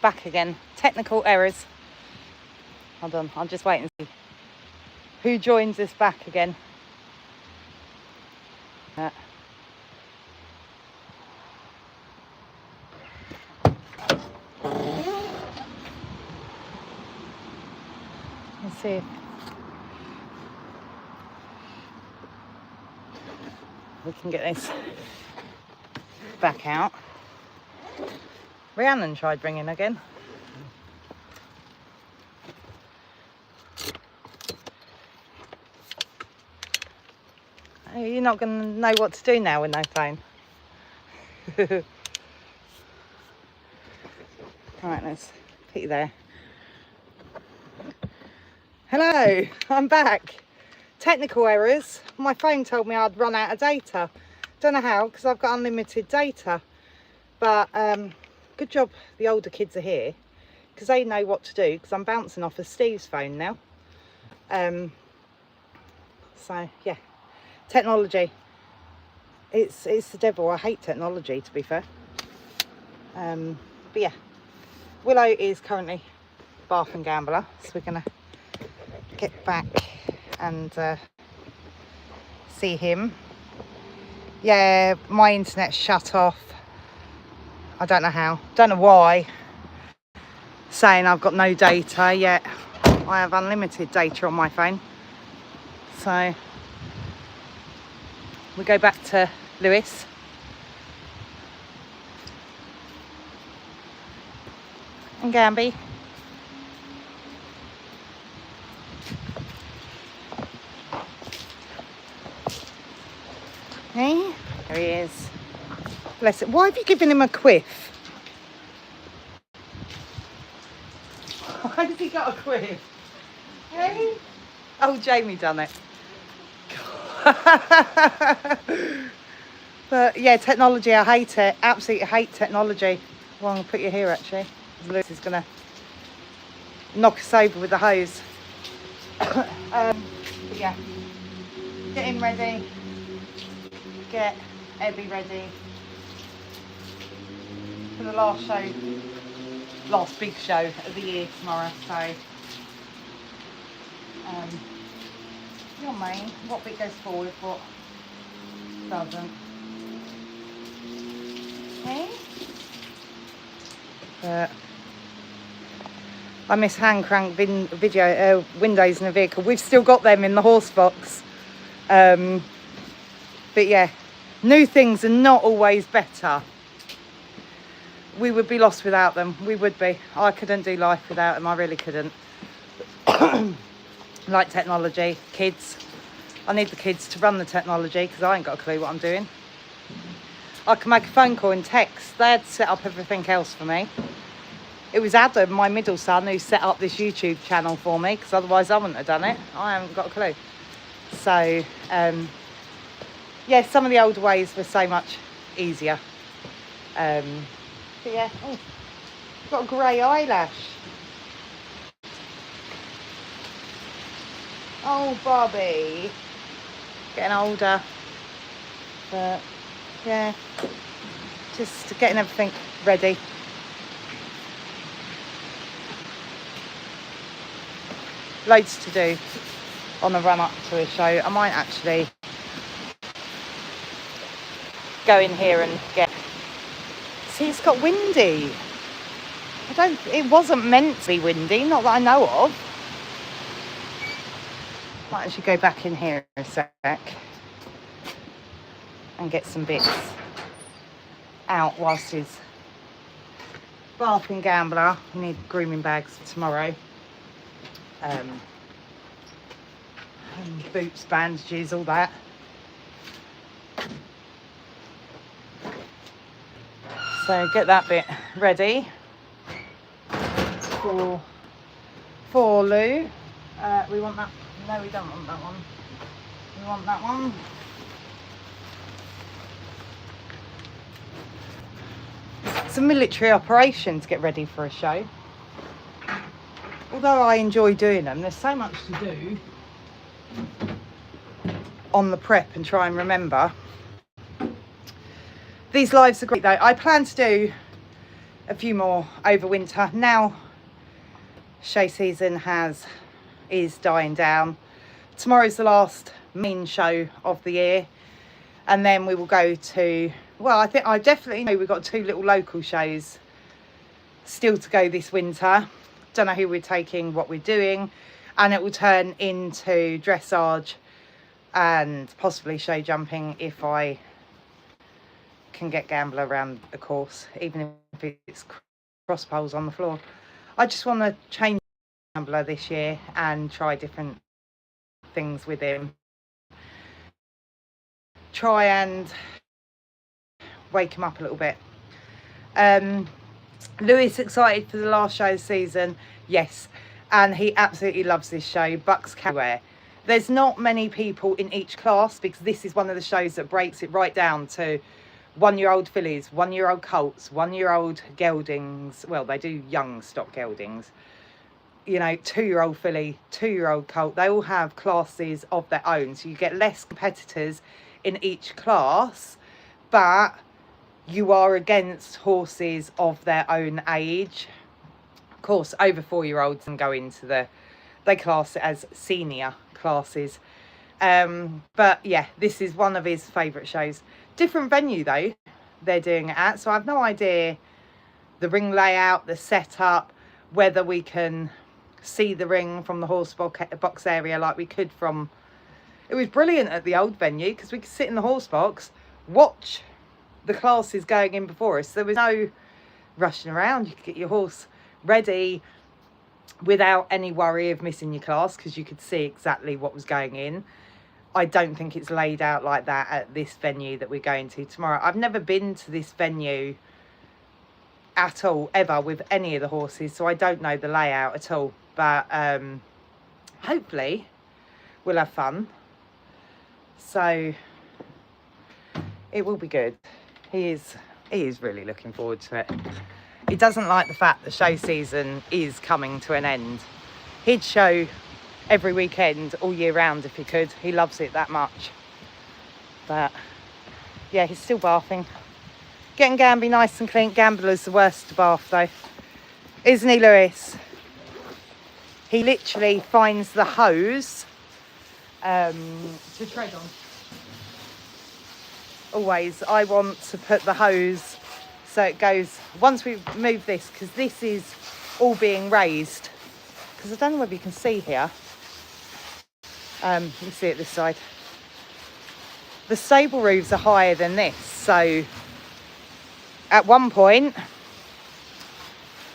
back again. Technical errors. Hold on, I'll just wait and see who joins us back again. Let's see if we can get this back out. Rhiannon tried ringing again. You're not going to know what to do now with no phone. Right, let's put you there. Hello, I'm back. Technical errors. My phone told me I'd run out of data. Don't know how, because I've got unlimited data. But good job the older kids are here, because they know what to do, because I'm bouncing off of Steve's phone now. So, yeah. Technology. It's the devil. I hate technology, to be fair. But yeah. Willow is currently bath and gambler, so we're going to get back and see him. Yeah, my internet's shut off. I don't know how, don't know why. Saying I've got no data, yet I have unlimited data on my phone. So we go back to Lewis. And Gamby. Hey, there he is. Bless it. Why have you given him a quiff? Why has he got a quiff? Hey? Oh, Jamie done it. But yeah, technology, I hate it. Absolutely hate technology. Well, I'm going to put you here actually. Lewis is going to knock us over with the hose. But yeah, get him ready. Get Abby ready for the last big show of the year tomorrow. So, you know what I mean? What bit goes forward, what doesn't? Okay. But I miss hand crank video windows in a vehicle. We've still got them in the horse box. But yeah, new things are not always better. We would be lost without them. We would be. I couldn't do life without them. I really couldn't. Like technology, kids. I need the kids to run the technology because I ain't got a clue what I'm doing. I can make a phone call and text. They had to set up everything else for me. It was Adam, my middle son, who set up this YouTube channel for me, because otherwise I wouldn't have done it. I haven't got a clue. So, yeah, some of the older ways were so much easier. But yeah, oh, got a grey eyelash. Oh, Bobby. Getting older. But, yeah, just getting everything ready. Loads to do on the run up to a show. I might actually go in here and get... See, it's got windy. It wasn't meant to be windy, not that I know of. Might actually go back in here a sec and get some bits out whilst he's bath and gambler. We need grooming bags for tomorrow. And boots, bandages, all that. So get that bit ready for Lou. We want that. No, we don't want that one. We want that one. It's a military operation to get ready for a show. Although I enjoy doing them, there's so much to do on the prep and try and remember. These lives are great though. I plan to do a few more over winter. Now show season is dying down. Tomorrow's the last main show of the year, and then we will go to, well, I definitely know we've got 2 little local shows still to go this winter. Don't know who we're taking, what we're doing, and it will turn into dressage and possibly show jumping if I can get Gambler around a course, even if it's cross poles on the floor. I just want to change Gambler this year and try different things with him. Try and wake him up a little bit. Lewis excited for the last show of the season? Yes, and he absolutely loves this show. Buckskin. There's not many people in each class because this is one of the shows that breaks it right down to 1-year-old fillies, 1-year-old colts, 1-year-old geldings. Well, they do young stock geldings. You know, 2-year-old filly, 2-year-old colt. They all have classes of their own. So you get less competitors in each class, but you are against horses of their own age. Of course, over 4-year-olds and go into they class it as senior classes. But yeah, this is one of his favourite shows. Different venue though they're doing it at, so I've no idea the ring layout, the setup, whether we can see the ring from the horse box area like we could from, it was brilliant at the old venue because we could sit in the horse box, watch the classes going in before us. There was no rushing around. You could get your horse ready without any worry of missing your class because you could see exactly what was going in. I don't think it's laid out like that at this venue that we're going to tomorrow. I've never been to this venue at all, ever, with any of the horses, so I don't know the layout at all. But hopefully we'll have fun. So it will be good. He is really looking forward to it. He doesn't like the fact the show season is coming to an end. He'd show every weekend all year round if he could. He loves it that much. But yeah, he's still bathing. Getting Gamby nice and clean. Gambler's the worst to bath though, isn't he, Lewis? He literally finds the hose to tread on. Always I want to put the hose so it goes, once we move this, because this is all being raised, because I don't know whether you can see here. You see it this side. The stable roofs are higher than this, so at one point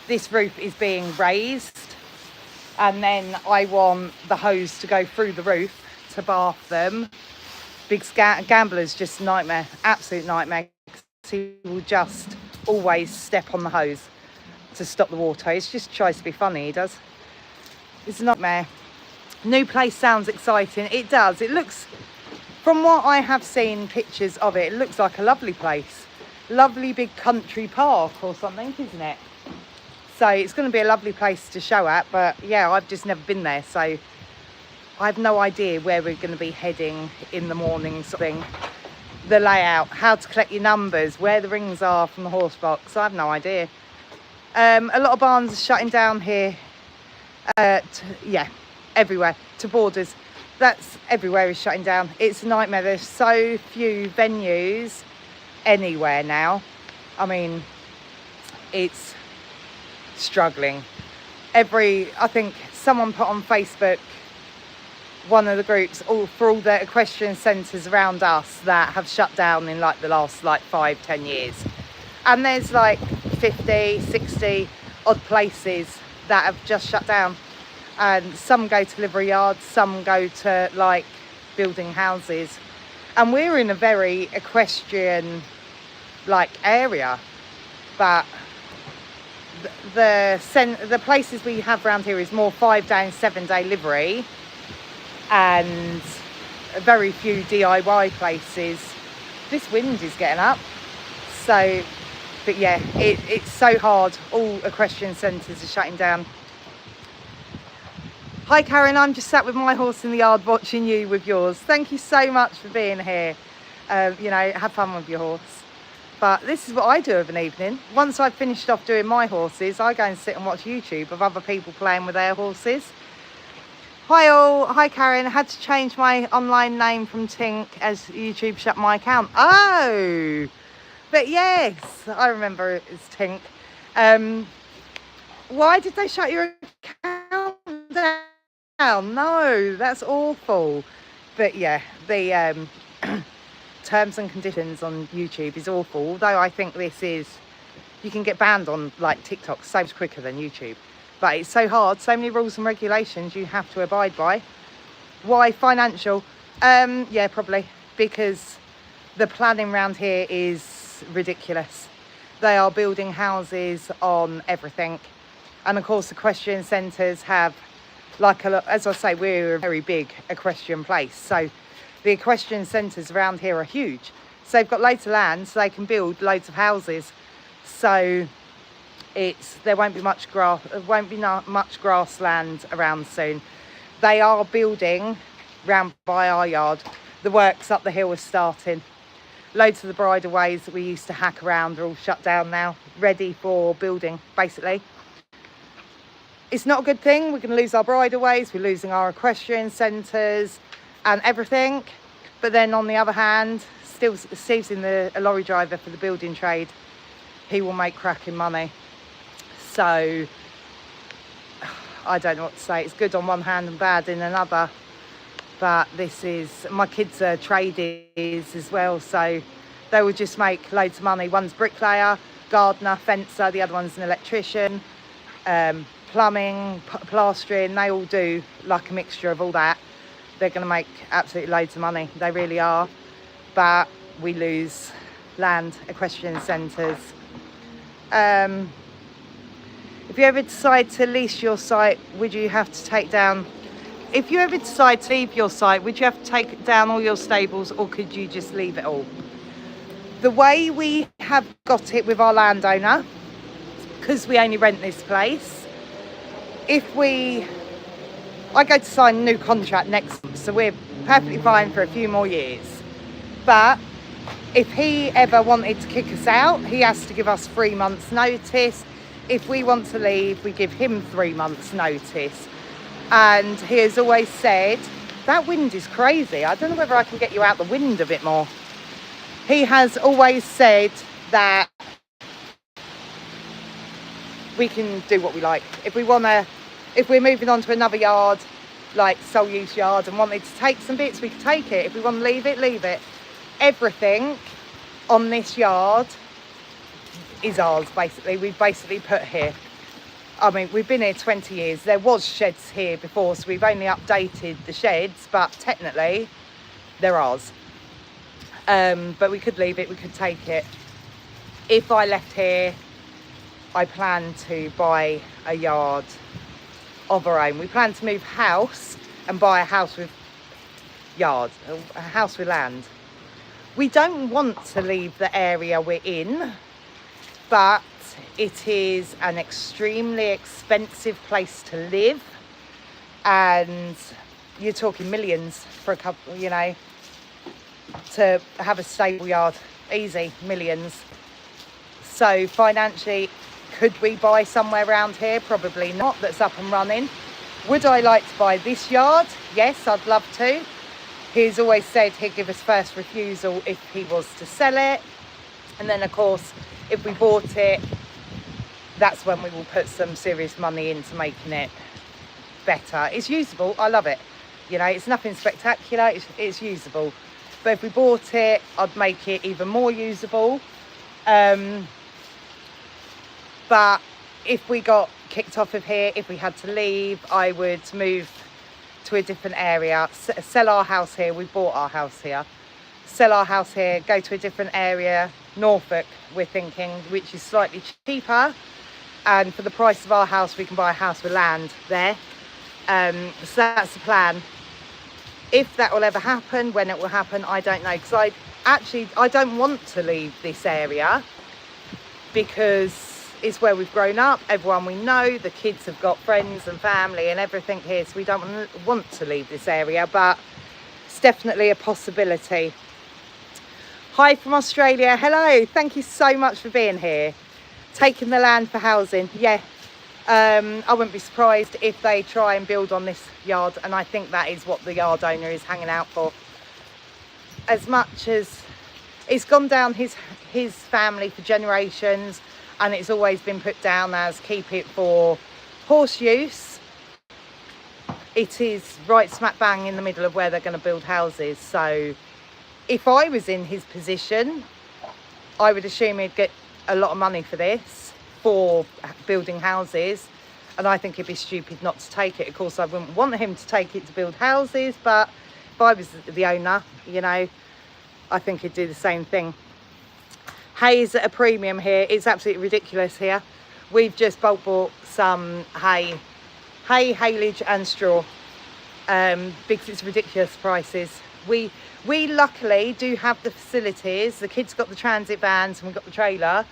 this roof is being raised, and then I want the hose to go through the roof to bath them. Big Gambler's just nightmare, absolute nightmare. He will just always step on the hose to stop the water. He just tries to be funny, he does. It's a nightmare. New place sounds exciting. It does. It looks, from what I have seen pictures of it, it looks like a lovely place. Lovely big country park or something, isn't it? So it's going to be a lovely place to show at, but yeah, I've just never been there, so I have no idea where we're going to be heading in the morning, sort of thing. The layout, how to collect your numbers, where the rings are from the horse box, I have no idea. A lot of barns are shutting down here. Yeah, everywhere, to Borders. That's everywhere is shutting down. It's a nightmare. There's so few venues anywhere now. I mean, it's struggling. I think someone put on Facebook, one of the groups, for all the equestrian centres around us that have shut down in like the last 5-10 years, and there's like 50, 60 odd places that have just shut down, and some go to livery yards, some go to like building houses, and we're in a very equestrian like area, but the places we have around here is more 5-day and 7-day livery, and very few DIY places. This wind is getting up, so, but yeah, it's so hard. All equestrian centres are shutting down. Hi Karen, I'm just sat with my horse in the yard watching you with yours. Thank you so much for being here. You know, have fun with your horse. But this is what I do of an evening. Once I've finished off doing my horses, I go and sit and watch YouTube of other people playing with their horses. Hi all, hi Karen. I had to change my online name from Tink as YouTube shut my account. Oh, but yes, I remember it's Tink. Why did they shut your account down? No, that's awful. But yeah, the terms and conditions on YouTube is awful. Although I think you can get banned on like TikTok so much quicker than YouTube. But it's so hard, so many rules and regulations you have to abide by. Why? Financial? Yeah, probably. Because the planning around here is ridiculous. They are building houses on everything. And of course, equestrian centres have, like, as I say, we're a very big equestrian place. So the equestrian centres around here are huge. So they've got loads of land, so they can build loads of houses. So there won't be much grass, much grassland around soon. They are building round by our yard. The works up the hill are starting. Loads of the bridleways that we used to hack around are all shut down now, ready for building, basically. It's not a good thing. We're going to lose our bridleways, we're losing our equestrian centres and everything. But then on the other hand, still Steve's in a lorry driver for the building trade. He will make cracking money. So I don't know what to say. It's good on one hand and bad in another. But my kids are tradies as well, so they will just make loads of money. One's bricklayer, gardener, fencer, the other one's an electrician, plumbing, plastering. They all do like a mixture of all that. They're going to make absolutely loads of money. They really are. But we lose land, equestrian centres. If you ever decide to lease your site, would you have to take down... If you ever decide to leave your site, would you have to take down all your stables, or could you just leave it all? The way we have got it with our landowner, because we only rent this place, I go to sign a new contract next month, so we're perfectly fine for a few more years. But if he ever wanted to kick us out, he has to give us 3 months notice. If we want to leave, we give him 3 months notice. And he has always said, that wind is crazy. I don't know whether I can get you out the wind a bit more. He has always said that we can do what we like. If we're moving on to another yard, like sole use yard, and wanted to take some bits, we can take it. If we want to leave it, leave it. Everything on this yard is ours, basically. We've basically put here. I mean, we've been here 20 years. There was sheds here before, so we've only updated the sheds, but technically they're ours. But we could leave it, we could take it. If I left here, I plan to buy a yard of our own. We plan to move house and buy a house with yard, a house with land. We don't want to leave the area we're in, but it is an extremely expensive place to live, and you're talking millions for a couple, to have a stable yard. Easy, millions. So financially, could we buy somewhere around here? Probably not, that's up and running. Would I like to buy this yard? Yes, I'd love to. He's always said he'd give us first refusal if he was to sell it. And then, of course, if we bought it, that's when we will put some serious money into making it better. It's usable. I love it. It's nothing spectacular. It's usable. But if we bought it, I'd make it even more usable. But if we got kicked off of here, if we had to leave, I would move to a different area, sell our house here. We bought our house here. Sell our house here, go to a different area, Norfolk, we're thinking, which is slightly cheaper. And for the price of our house, we can buy a house with land there. So that's the plan. If that will ever happen, when it will happen, I don't know. Because I don't want to leave this area, because it's where we've grown up, everyone we know, the kids have got friends and family and everything here, so we don't want to leave this area, but it's definitely a possibility. Hi from Australia. Hello, thank you so much for being here. Taking the land for housing. Yeah, I wouldn't be surprised if they try and build on this yard, and I think that is what the yard owner is hanging out for. As much as it's gone down his family for generations, and it's always been put down as keep it for horse use, it is right smack bang in the middle of where they're going to build houses. So if I was in his position, I would assume he'd get a lot of money for this, for building houses, and I think it'd be stupid not to take it. Of course, I wouldn't want him to take it to build houses, but if I was the owner, you know, I think he'd do the same thing. Hay is at a premium here. It's absolutely ridiculous here. We've just bulk bought some hay, haylage and straw, because it's ridiculous prices. We luckily do have the facilities. The kids got the transit vans and we've got the trailer.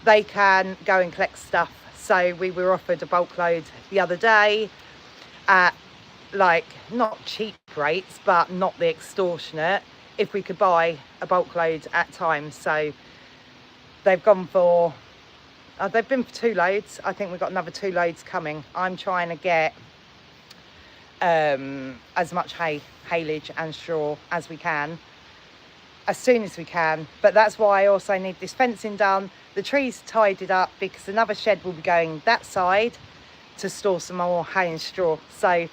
They can go and collect stuff. So we were offered a bulk load the other day at, like, not cheap rates, but not the extortionate, if we could buy a bulk load at times. So they've gone for, they've been for 2 loads. I think we've got another 2 loads coming. I'm trying to get as much haylage and straw as we can, as soon as we can. But that's why I also need this fencing done, the trees tidied up, because another shed will be going that side to store some more hay and straw. So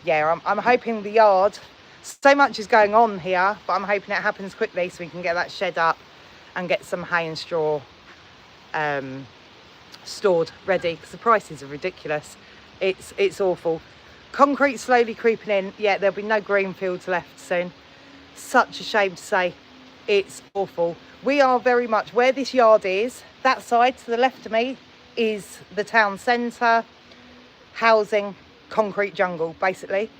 yeah, I'm hoping the yard, so much is going on here, but I'm hoping it happens quickly so we can get that shed up and get some hay and straw stored ready, because the prices are ridiculous. It's awful. Concrete slowly creeping in. Yeah, there'll be no green fields left soon. Such a shame to say. It's awful. We are very much where this yard is. That side to the left of me is the town centre, housing, concrete jungle, basically.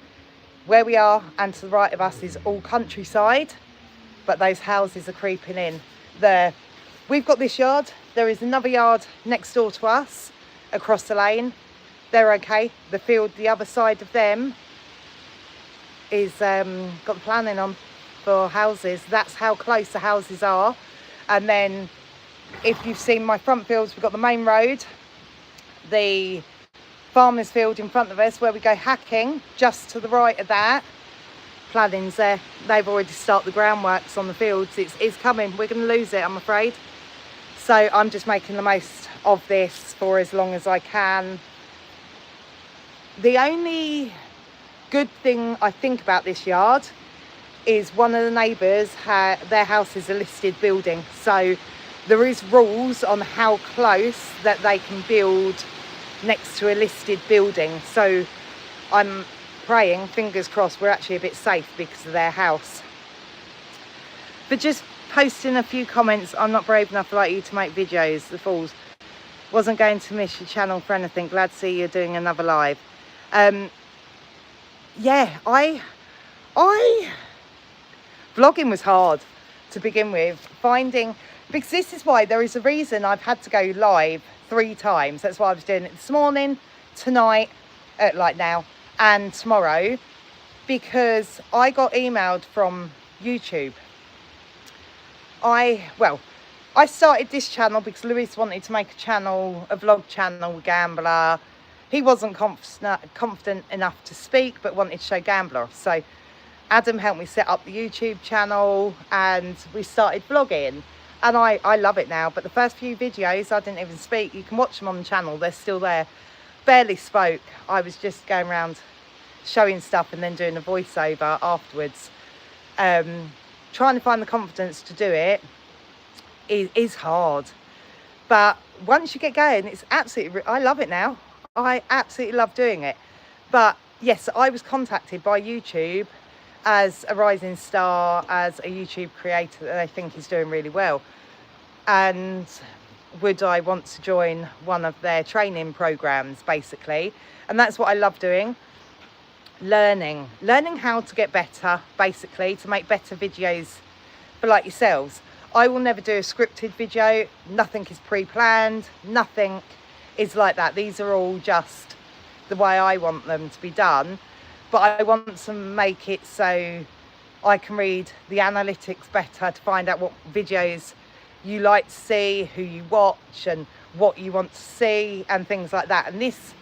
Where we are and to the right of us is all countryside, but those houses are creeping in. We've got this yard. There is another yard next door to us, across the lane. They're okay. The field, the other side of them, is got the planning on for houses. That's how close the houses are. And then, if you've seen my front fields, we've got the main road, the farmer's field in front of us where we go hacking. Just to the right of that, planning's there. They've already started the groundworks on the fields. It's coming. We're going to lose it, I'm afraid. So I'm just making the most of this for as long as I can. The only good thing I think about this yard is one of the neighbours, their house is a listed building. So there is rules on how close that they can build next to a listed building. So I'm praying, fingers crossed, we're actually a bit safe because of their house. But just posting a few comments. I'm not brave enough like you to make videos, the fools. Wasn't going to miss your channel for anything. Glad to see you're doing another live. Yeah, vlogging was hard to begin with, because this is why there is a reason I've had to go live 3 times. That's why I was doing it this morning, tonight, like now, and tomorrow, because I got emailed from YouTube. I started this channel because Lewis wanted to make a vlog channel, Gambler. He wasn't confident enough to speak, but wanted to show Gambler. So Adam helped me set up the YouTube channel and we started vlogging. And I love it now. But the first few videos, I didn't even speak. You can watch them on the channel. They're still there. Barely spoke. I was just going around showing stuff and then doing a voiceover afterwards. Trying to find the confidence to do it is hard. But once you get going, it's absolutely, I love it now. I absolutely love doing it. But yes, I was contacted by YouTube as a rising star, as a YouTube creator that I think is doing really well. And would I want to join one of their training programs, basically? And that's what I love doing. Learning how to get better, basically, to make better videos for like yourselves. I will never do a scripted video. Nothing is pre-planned. Nothing is like that. These are all just the way I want them to be done. But I want to make it so I can read the analytics better to find out what videos you like to see, who you watch, and what you want to see, and things like that. And this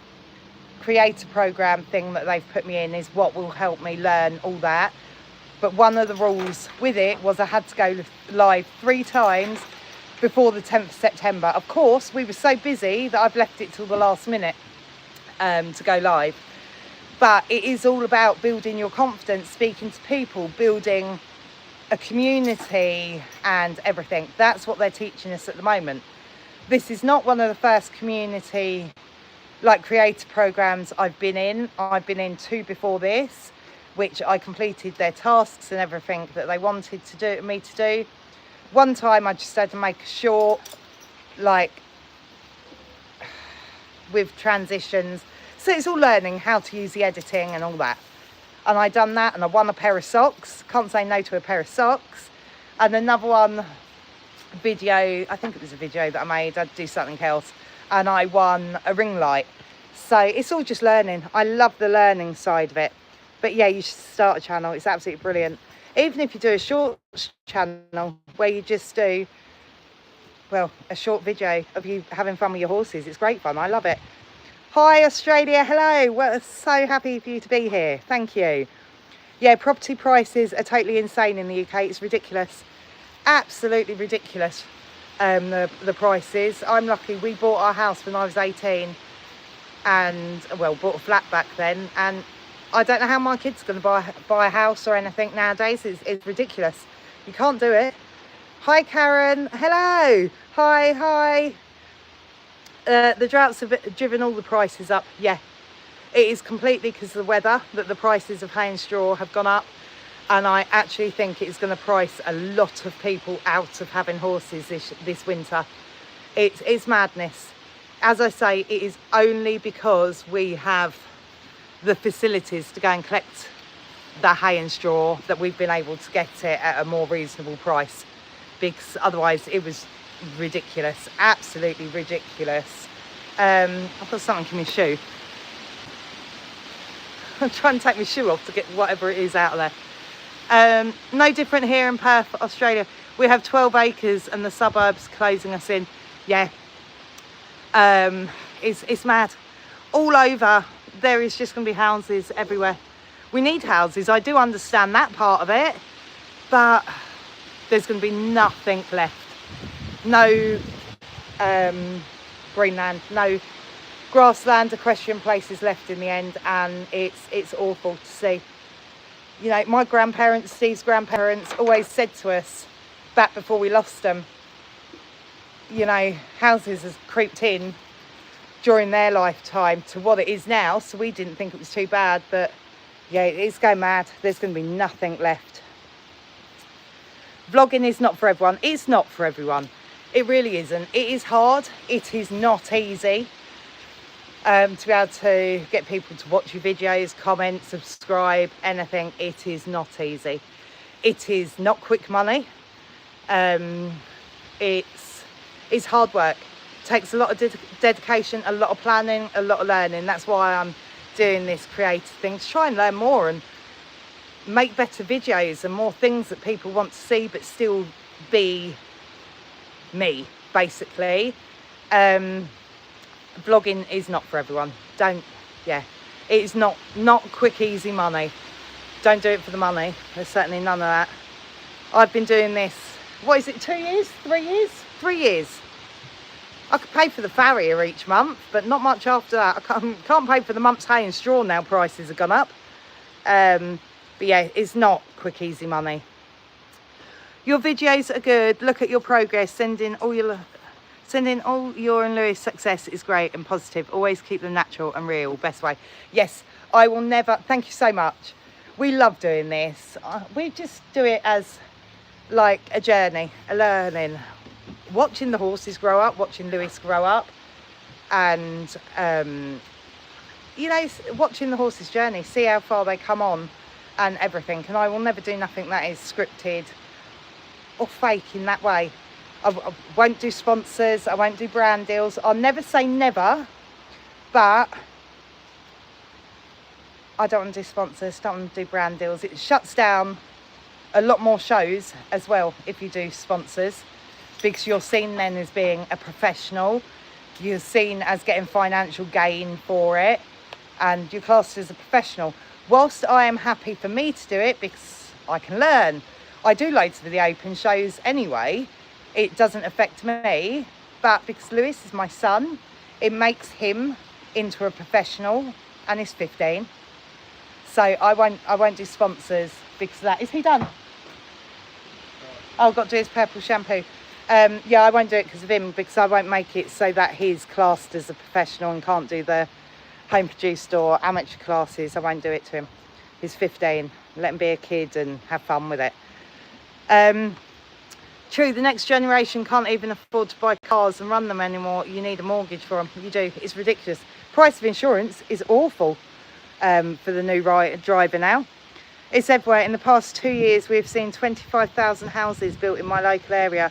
creator program thing that they've put me in is what will help me learn all that. But one of the rules with it was I had to go live 3 times before the 10th of September. Of course, we were so busy that I've left it till the last minute to go live. But it is all about building your confidence, speaking to people, building a community and everything. That's what they're teaching us at the moment. This is not one of the first community creator programs I've been in. I've been in 2 before this, which I completed their tasks and everything that they wanted me to do. One time I just had to make a short, with transitions. So it's all learning how to use the editing and all that. And I done that, and I won a pair of socks. Can't say no to a pair of socks. And another one, video, I think it was a video that I made, I'd do something else, and I won a ring light. So it's all just learning. I love the learning side of it. But yeah, you should start a channel. It's absolutely brilliant. Even if you do a short channel where you just do, well, a short video of you having fun with your horses. It's great fun. I love it. Hi, Australia. Hello. Well, so happy for you to be here. Thank you. Yeah, property prices are totally insane in the UK. It's ridiculous. Absolutely ridiculous. The prices. I'm lucky. We bought our house when I was 18 and, well, bought a flat back then. And I don't know how my kids are going to buy a house or anything nowadays. It's ridiculous. You can't do it. Hi, Karen. Hello. Hi. The droughts have driven all the prices up. Yeah, it is completely because of the weather that the prices of hay and straw have gone up. And I actually think it's going to price a lot of people out of having horses this winter. It's madness. As I say, it is only because we have the facilities to go and collect the hay and straw that we've been able to get it at a more reasonable price, because otherwise it was ridiculous, absolutely ridiculous. I've got something in my shoe. I'm trying to take my shoe off to get whatever it is out of there. No different here in Perth, Australia. We have 12 acres and the suburbs closing us in. Yeah, it's mad. All over there is just going to be houses everywhere. We need houses. I do understand that part of it, but there's going to be nothing left. No greenland, no grassland, equestrian places left in the end, and it's awful to see. You know, my grandparents, Steve's grandparents, always said to us back before we lost them, you know, houses has creeped in during their lifetime to what it is now, so we didn't think it was too bad, but yeah, it's going mad. There's going to be nothing left. Vlogging is not for everyone. It's not for everyone. It really isn't. It is hard. It is not easy to be able to get people to watch your videos, comment, subscribe, anything. It is not easy. It is not quick money. It's hard work. It takes a lot of dedication, a lot of planning, a lot of learning. That's why I'm doing this creative thing, to try and learn more and make better videos and more things that people want to see, but still be me, basically. Vlogging is not for everyone. It's not quick easy money. Don't do it for the money. There's certainly none of that. I've been doing this, what is it, 2 years, 3 years? 3 years. I could pay for the farrier each month, but not much after that. I can't pay for the month's hay and straw now. Prices have gone up. But yeah, it's not quick easy money. Your videos are good. Look at your progress. Sending all your and Lewis success is great and positive. Always keep them natural and real. Best way. Yes, I will never. Thank you so much. We love doing this. We just do it as like a journey, a learning. Watching the horses grow up, watching Lewis grow up, and you know, watching the horses' journey, see how far they come on and everything. And I will never do nothing that is scripted or fake in that way. I won't do sponsors, I won't do brand deals. I'll never say never, but I don't want to do sponsors, don't want to do brand deals. It shuts down a lot more shows as well if you do sponsors, because you're seen then as being a professional, you're seen as getting financial gain for it, and you're classed as a professional. Whilst I am happy for me to do it because I can learn, I do loads of the open shows anyway, it doesn't affect me, but because Lewis is my son, it makes him into a professional, and he's 15. So I won't do sponsors because of that. Is he done? Oh, I've got to do his purple shampoo. Yeah, I won't do it because of him, because I won't make it so that he's classed as a professional and can't do the home produced or amateur classes. I won't do it to him. He's 15. Let him be a kid and have fun with it. True, the next generation can't even afford to buy cars and run them anymore. You need a mortgage for them. You do. It's ridiculous. Price of insurance is awful for the new driver now. It's everywhere. In the past 2 years, we've seen 25,000 houses built in my local area,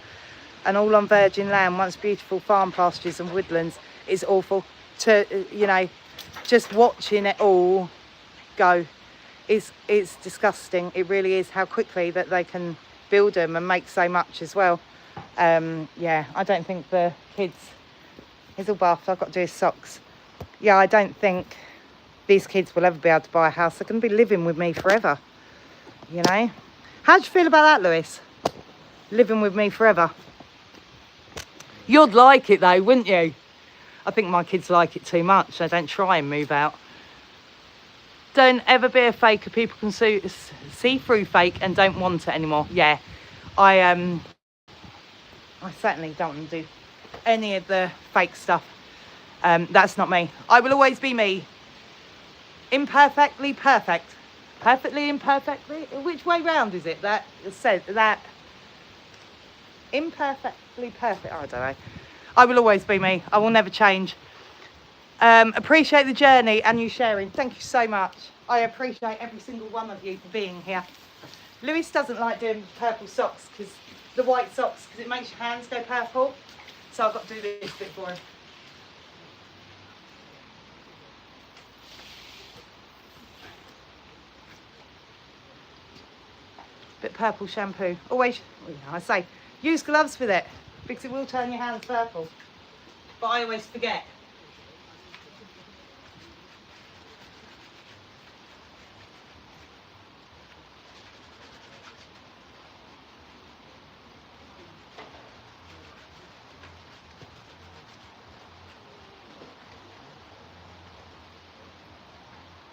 and all on virgin land, once beautiful farm pastures and woodlands. It's awful to, you know, just watching it all go. It's disgusting. It really is, how quickly that they can build them and make so much as well. Yeah, I don't think the kids, he's all buffed, I've got to do his socks. Yeah, I don't think these kids will ever be able to buy a house. They're going to be living with me forever, you know. How do you feel about that, Lewis? Living with me forever? You'd like it though, wouldn't you? I think my kids like it too much. They don't try and move out. Don't ever be a faker. People can see through fake and don't want it anymore. Yeah, I certainly don't want to do any of the fake stuff. That's not me. I will always be me. Imperfectly perfect. Perfectly imperfectly? Which way round is it? That said that imperfectly perfect. I don't know. I will always be me. I will never change. Appreciate the journey and you sharing. Thank you so much. I appreciate every single one of you for being here. Lewis doesn't like doing purple socks, because the white socks, because it makes your hands go purple. So I've got to do this bit for him. Bit purple shampoo. Always, I say, use gloves with it, because it will turn your hands purple. But I always forget.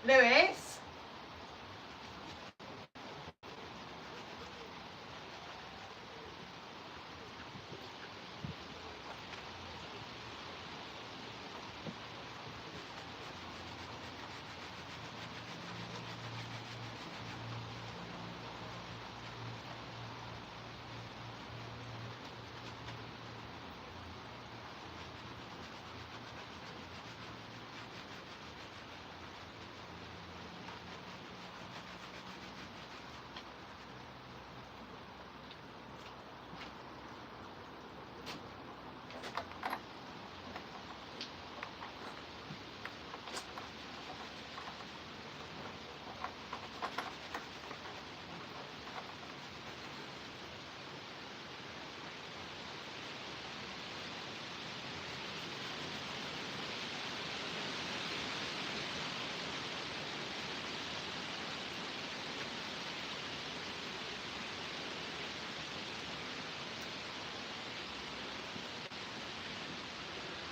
Lewis?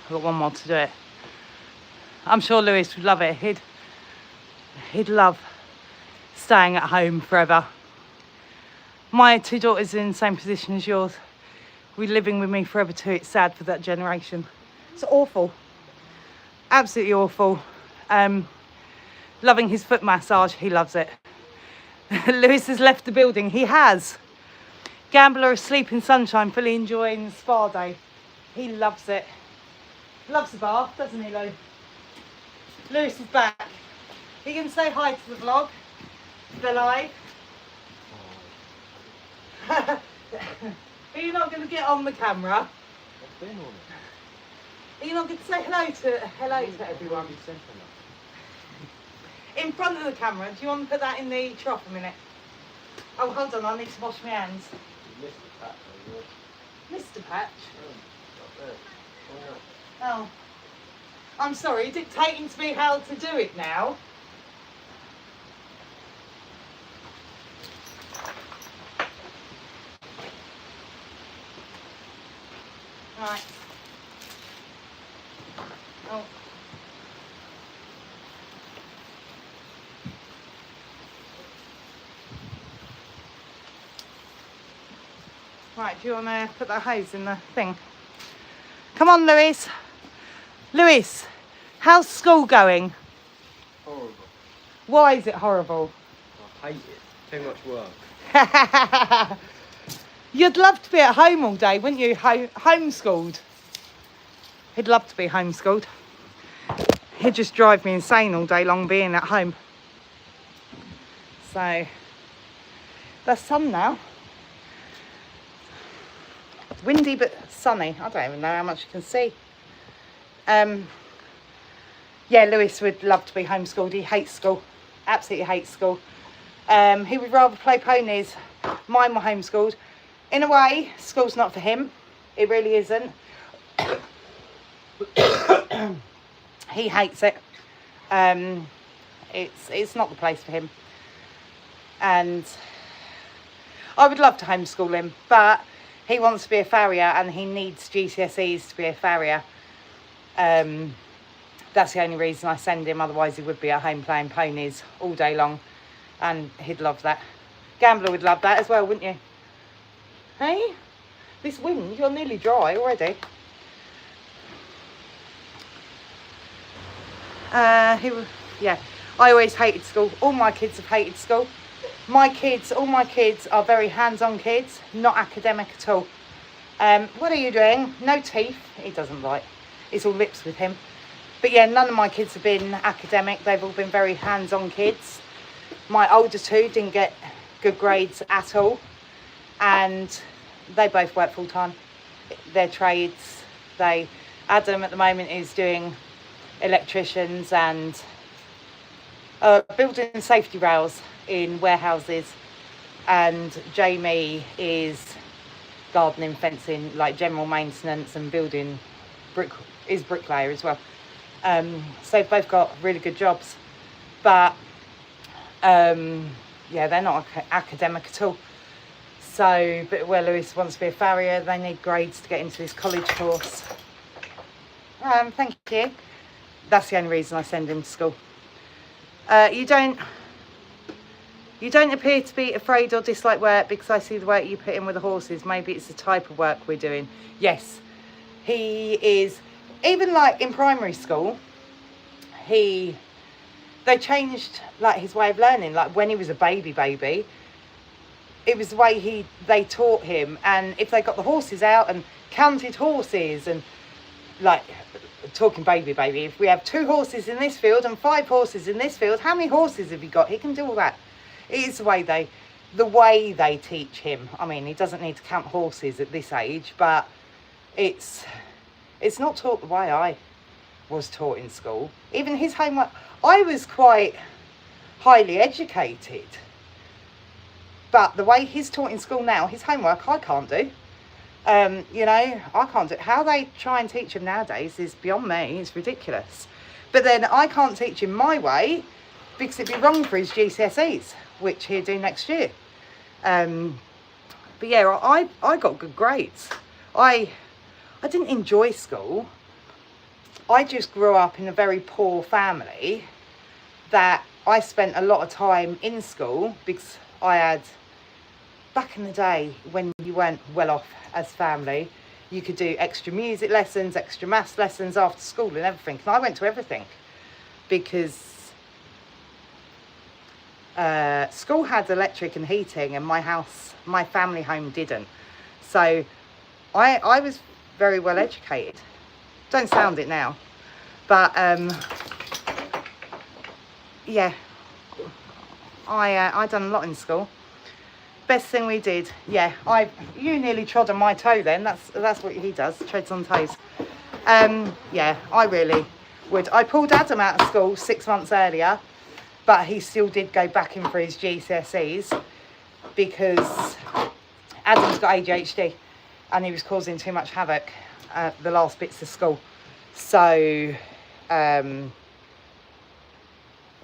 I've got one more to do it. I'm sure Lewis would love it. He'd love staying at home forever. My two daughters are in the same position as yours. We're living with me forever too. It's sad for that generation. It's awful. Absolutely awful. Loving his foot massage. He loves it. Lewis has left the building. He has. Gambler asleep in sunshine, fully enjoying the spa day. He loves it. Loves the bath, doesn't he, Lou? Lewis is back. He can say hi to the vlog, the live. Are you not going to get on the camera? Are you not going to say hello to everyone? In front of the camera. Do you want to put that in the trough a minute? Oh, hold on, I need to wash my hands. Mr. Patch, Mr. Patch? not there. Oh. I'm sorry, dictating to me how to do it now. Right. Oh. Right, do you want to put that hose in the thing? Come on, Lewis. Lewis, how's school going? Horrible. Why is it horrible? I hate it. Too much work. You'd love to be at home all day, wouldn't you? Homeschooled. He'd love to be homeschooled. He'd just drive me insane all day long being at home. So, there's sun now. It's windy but sunny. I don't even know how much you can see. Yeah, Lewis would love to be homeschooled. He hates school. Absolutely hates school. He would rather play ponies. Mine were homeschooled. In a way, school's not for him. It really isn't. He hates it. It's not the place for him. And I would love to homeschool him, but he wants to be a farrier and he needs GCSEs to be a farrier. That's the only reason I send him, otherwise he would be at home playing ponies all day long, and he'd love that. Gambler would love that as well, wouldn't you? Hey? This wind, you're nearly dry already. Yeah, I always hated school. All my kids have hated school. All my kids are very hands-on kids, not academic at all. What are you doing? No teeth. He doesn't bite. It's all lips with him. But yeah, none of my kids have been academic. They've all been very hands-on kids. My older two didn't get good grades at all. And they both work full-time. Their trades. Adam at the moment is doing electricians and building safety rails in warehouses. And Jamie is gardening, fencing, like general maintenance and building bricklayer as well. So they've both got really good jobs, but yeah, they're not academic at all. So, but where Lewis wants to be a farrier, they need grades to get into this college course. Thank you. That's the only reason I send him to school. You don't appear to be afraid or dislike work because I see the work you put in with the horses. Maybe it's the type of work we're doing. Yes, he is. Even like in primary school, they changed like his way of learning. Like when he was a baby, it was the way they taught him. And if they got the horses out and counted horses and like talking baby, if we have 2 horses in this field and 5 horses in this field, how many horses have you got? He can do all that. It is the way they teach him. I mean, he doesn't need to count horses at this age, but it's not taught the way I was taught in school. Even his homework, I was quite highly educated, but the way he's taught in school now, his homework I can't do. You know, I can't do it. How they try and teach him nowadays is beyond me. It's ridiculous. But then I can't teach him my way because it'd be wrong for his GCSEs, which he'll do next year. But yeah, I got good grades. I didn't enjoy school. I just grew up in a very poor family that I spent a lot of time in school because I had, back in the day when you weren't well off as family, you could do extra music lessons, extra maths lessons after school and everything. And I went to everything because school had electric and heating and my family home didn't. So I was very well educated. Don't sound it now, but yeah, I done a lot in school. Best thing we did, yeah, you nearly trod on my toe then. That's what he does, treads on toes. Yeah, I really would. I pulled Adam out of school 6 months earlier, but he still did go back in for his GCSEs. because Adam's got ADHD and he was causing too much havoc at the last bits of school. So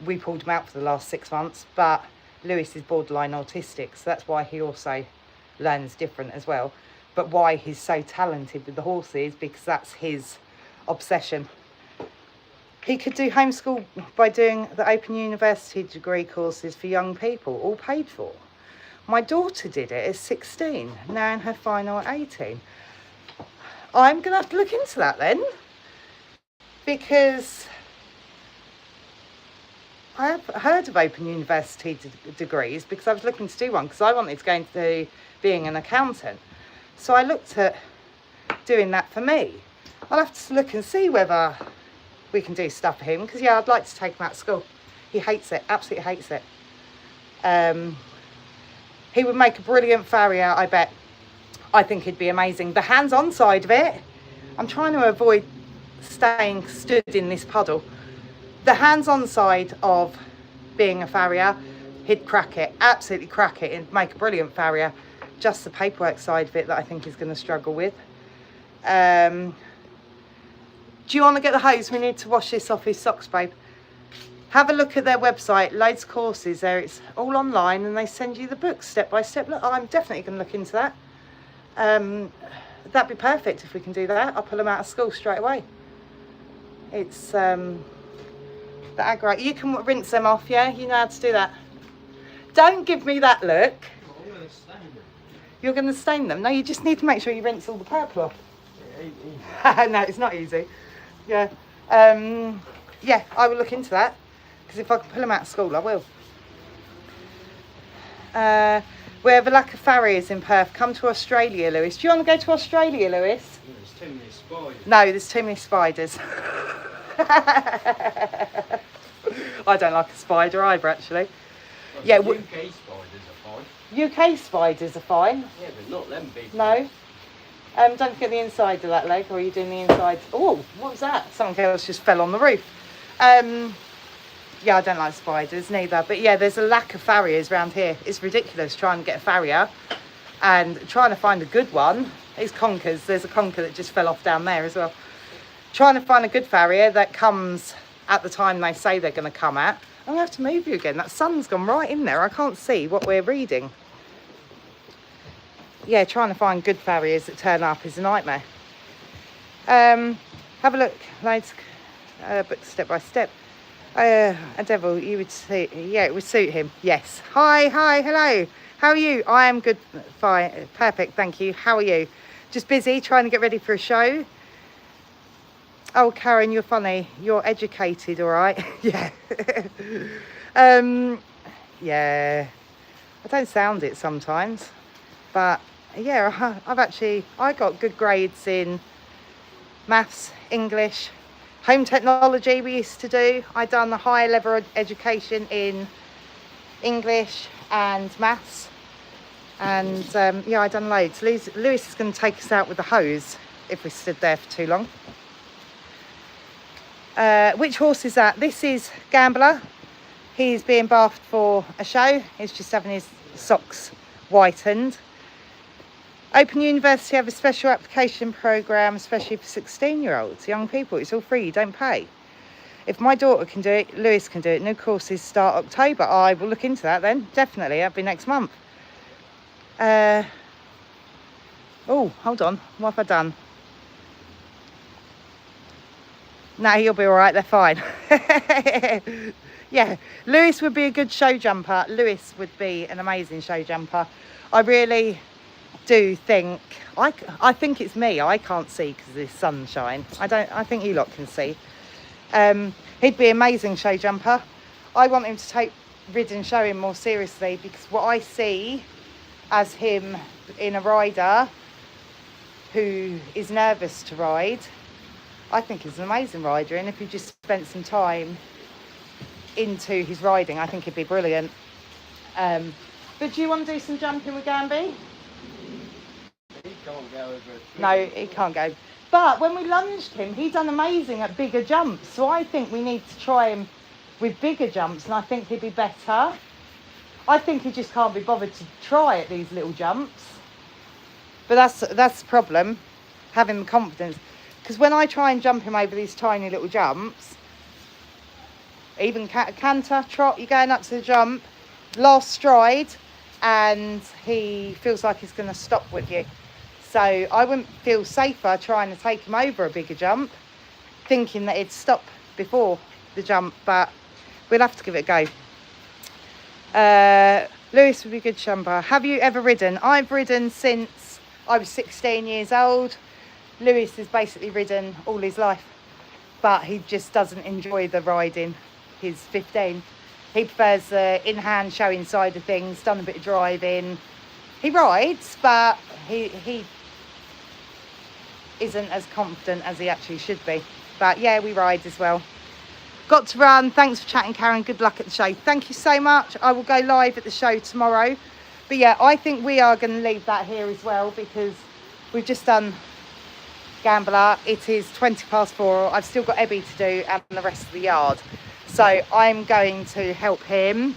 we pulled him out for the last 6 months, but Lewis is borderline autistic, so that's why he also learns different as well. But why he's so talented with the horses, because that's his obsession. He could do homeschool by doing the Open University degree courses for young people, all paid for. My daughter did it at 16, now in her final at 18. I'm going to have to look into that then, because I have heard of Open University degrees, because I was looking to do one, because I wanted to go into being an accountant. So I looked at doing that for me. I'll have to look and see whether we can do stuff for him, because yeah, I'd like to take him out of school. He hates it, absolutely hates it. He would make a brilliant farrier, I bet. I think he'd be amazing. The hands-on side of it, I'm trying to avoid staying stood in this puddle. The hands-on side of being a farrier, he'd crack it, absolutely crack it, and make a brilliant farrier. Just the paperwork side of it that I think he's going to struggle with. Do you want to get the hose? We need to wash this off his socks, babe. Have a look at their website, loads of courses there. It's all online and they send you the books step by step. Look, I'm definitely going to look into that. That'd be perfect if we can do that. I'll pull them out of school straight away. It's the aggro. You can rinse them off, yeah? You know how to do that. Don't give me that look. I'm going to stain them. You're going to stain them? No, you just need to make sure you rinse all the purple off. No, it's not easy. Yeah. Yeah, I will look into that, because if I can pull them out of school, I will. We have a lack of farriers in Perth. Come to Australia, Lewis. Do you want to go to Australia, Lewis? There's too many spiders. No, there's too many spiders. I don't like a spider either, actually. Well, Yeah, UK spiders are fine. UK spiders are fine. Yeah, but not them big. No. Don't forget the inside of that leg, or are you doing the inside? Oh, what was that? Something else just fell on the roof. Yeah, I don't like spiders neither. But yeah, there's a lack of farriers around here. It's ridiculous trying to get a farrier, and trying to find a good one is conkers. There's a conker that just fell off down there as well. Trying to find a good farrier that comes at the time they say they're going to come at. I'm going to have to move you again. That sun's gone right in there. I can't see what we're reading. Yeah, trying to find good farriers that turn up is a nightmare. Have a look, ladies. But step by step. A devil, you would see. Yeah, it would suit him. Yes. Hi, hello. How are you? I am good. Fine. Perfect. Thank you. How are you? Just busy trying to get ready for a show. Oh, Karen, you're funny. You're educated, all right? Yeah. Yeah. I don't sound it sometimes, but yeah, I got good grades in maths, English, home technology we used to do. I done a higher level education in English and maths, and yeah, I done loads. Lewis is going to take us out with the hose if we stood there for too long. Which horse is that? This is Gambler. He's being bathed for a show. He's just having his socks whitened. Open University have a special application programme, especially for 16-year-olds, young people. It's all free, you don't pay. If my daughter can do it, Lewis can do it. New courses start October. I will look into that then, definitely. That'll be next month. Oh, hold on. What have I done? No, you'll be all right. They're fine. Yeah, Lewis would be a good show jumper. Lewis would be an amazing show jumper. I really do think, I think it's me. I can't see because of this sunshine. I think you lot can see. He'd be an amazing show jumper. I want him to take ridden showing more seriously, because what I see as him in a rider who is nervous to ride, I think he's an amazing rider, and if he just spent some time into his riding, I think he'd be brilliant. But do you want to do some jumping with Gamby? He can't go over a tree. No, he can't go. But when we lunged him, he done amazing at bigger jumps. So I think we need to try him with bigger jumps, and I think he'd be better. I think he just can't be bothered to try at these little jumps. But that's the problem, having the confidence. Because when I try and jump him over these tiny little jumps, even canter, trot, you're going up to the jump, last stride, and he feels like he's going to stop with you. So I wouldn't feel safer trying to take him over a bigger jump, thinking that he'd stop before the jump, but we'll have to give it a go. Lewis would be a good jumper. Have you ever ridden? I've ridden since I was 16 years old. Lewis has basically ridden all his life, but he just doesn't enjoy the riding. He's 15. He prefers the in-hand showing side of things, done a bit of driving. He rides, but he isn't as confident as he actually should be. But yeah, we ride as well. Got to run. Thanks for chatting, Karen. Good luck at the show. Thank you so much. I will go live at the show tomorrow. But yeah, I think we are going to leave that here as well, because we've just done Gambler. It is 4:20. I've still got Ebby to do and the rest of the yard. So I'm going to help him.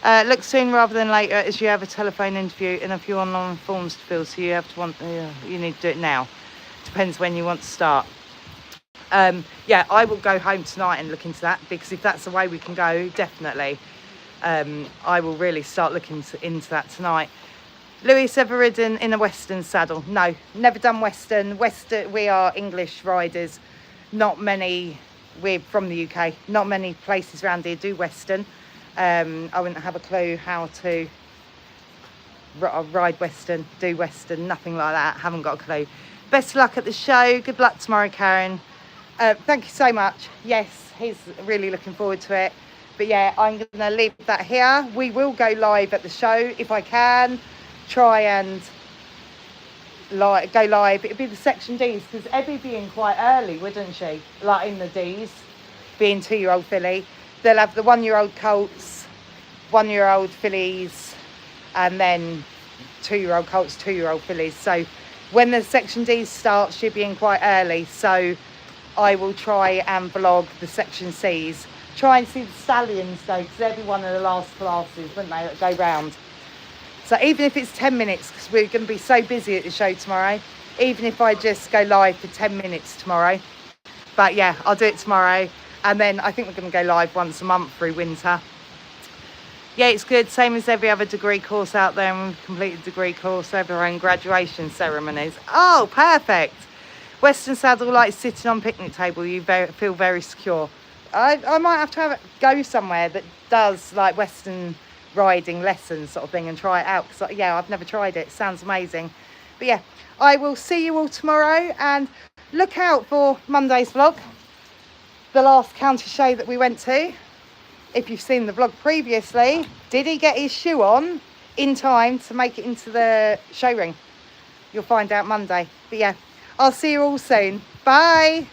Look soon rather than later, as you have a telephone interview and a few online forms to fill, so you have to you need to do it now. Depends when you want to start. Yeah, I will go home tonight and look into that, because if that's the way we can go, definitely. I will really start looking into that tonight. Lewis, ever ridden in a Western saddle? No, never done Western. We are English riders. Not many, we're from the UK. Not many places around here do Western. I wouldn't have a clue how to ride Western, do Western, nothing like that. Haven't got a clue. Best of luck at the show. Good luck tomorrow, Karen. Thank you so much. Yes, he's really looking forward to it. But yeah, I'm going to leave that here. We will go live at the show if I can. Try and go live. It'd be the section D's, because Ebby being quite early, wouldn't she? Like in the D's, being 2-year-old filly. They'll have the 1-year-old colts, 1-year-old fillies, and then 2-year-old colts, 2-year-old fillies. So when the section D starts, she'll be in quite early. So I will try and vlog the section C's. Try and see the stallions go, because they'll be one of the last classes, wouldn't they, that go round. So even if it's 10 minutes, because we're going to be so busy at the show tomorrow, even if I just go live for 10 minutes tomorrow. But yeah, I'll do it tomorrow. And then I think we're going to go live once a month through winter. Yeah, it's good. Same as every other degree course out there. And we've completed degree course, have our own graduation ceremonies. Oh, perfect. Western saddle, like sitting on picnic table, you feel very secure. I might have to go somewhere that does like Western riding lessons sort of thing and try it out, because yeah, I've never tried it. Sounds amazing. But yeah, I will see you all tomorrow, and look out for Monday's vlog, the last county show that we went to. If you've seen the vlog previously, did he get his shoe on in time to make it into the show ring? You'll find out Monday. But yeah, I'll see you all soon. Bye.